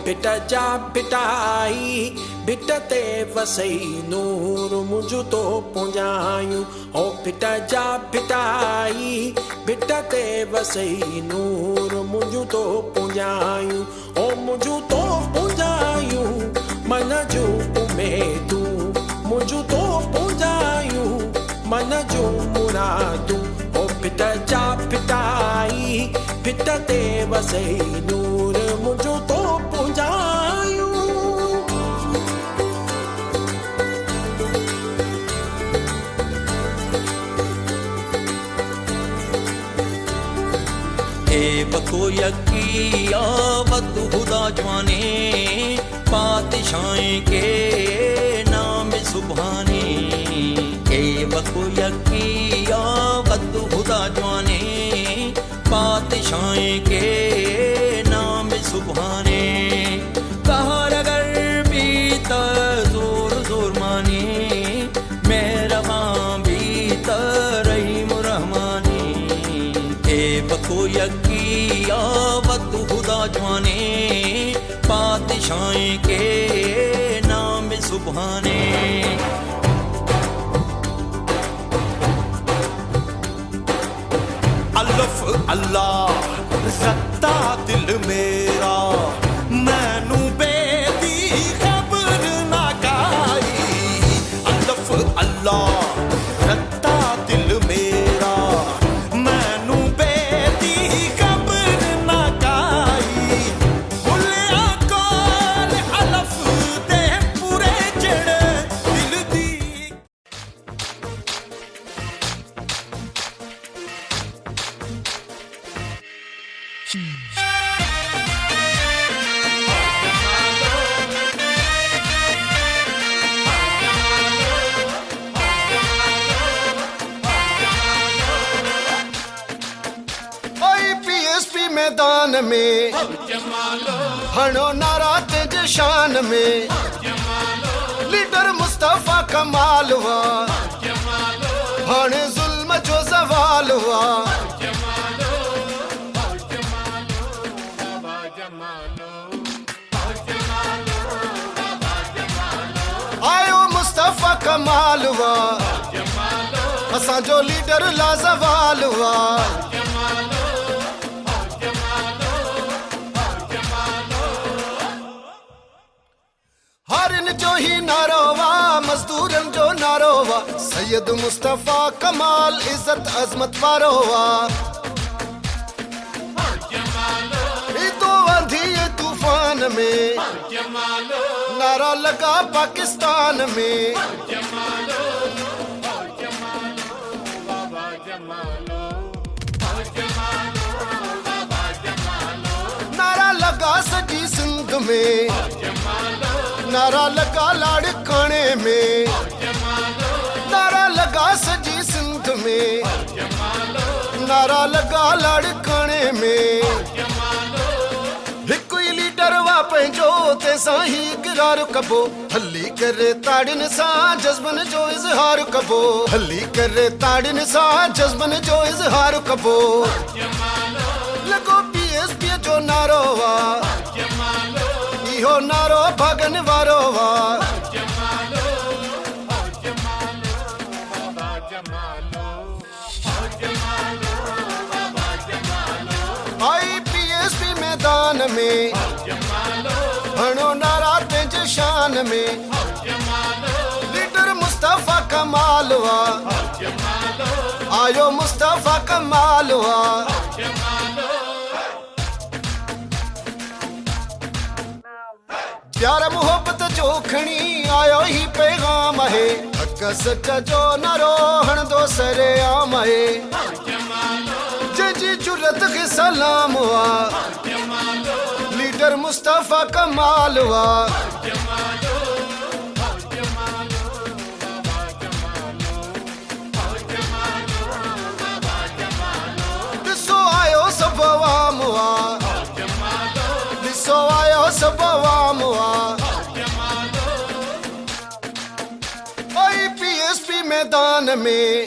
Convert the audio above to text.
बेटा जा बेटाई बेटा ते वसई नूर मुझु तो पुंजायूं ओ बेटा जा बेटाई बेटा ते वसई नूर मुझु तो पुंजायूं ओ मुझु तो पुंजायूं मन जो उमेदू मुझु तो पुंजायूं मन जो मुरादू ओ बेटा जा बेटाई बेटा ते वसई नूर मुझु तो पुंजायूं ए बको यकिया वद खुदा जवाने पातशाही के नाम सुभाने ए बको यकिया वद खुदा जवाने पातशाही के नाम सुभाने कहर अगर भी जोर जोर माने मेहरबान भी रहीम रहमानी ए बको यकिया वद खुदा जवाने पातशाही के नाम सुभाने अल्लाह अल्लाह रखता दिल मेरा मैनू बेदी खबर ना गाई अल्लाह अल्लाह रखता दिल मेरा मैनू बेदी खबर ना गाई भुलिया कौन अलफ दे पूरे जड़े दिल दी पीएसपी मैदान में हणो नारा तेज शान में लीडर मुस्तफा कमाल हुआ हणे जुल्म जो जवाल हुआ आयो मुस्तफा कमाल हुआ असा जो लीडर लाजवाल हुआ हरन जो ही नारोवा मजदूरन जो नारोवा सैयद मुस्तफा कमाल इज्जत अजमत वारोवा तो आंधी तूफान में नारा लगा पाकिस्तान में नारा लगा सजी सिंध में नारा लगा लाड़काने में नारा लगा सजी सिंध में नारा लगा लाड़काने में हिकु ई लीडर वा पंहिंजो ते साही इकरार कबो हली करे ताड़िन सां जज्बन जो इज़हार कबो हली करे ताड़िन सां जज्बन जो इज़हार कबो लॻो पीएसपी जो नारो वा इहो नारो भगन वारो वा आई पीएसपी मैदान में हणो नारा तेज शान में लीडर मुस्तफा कमाल हुआ आयो मुस्तफा कमाल हुआ प्यार मोहब्बत जो खणी आयो ही पैगाम है हक सच जो न रोहण दो सरे आम है जंहिंजी जुरत खे सलाम हुआ लीडर मुस्तफा कमाल हुआ ॾिसो आयो सभु आवाम हुआ ॾिसो आयो सभु आवाम हुआ पीएसपी मैदान में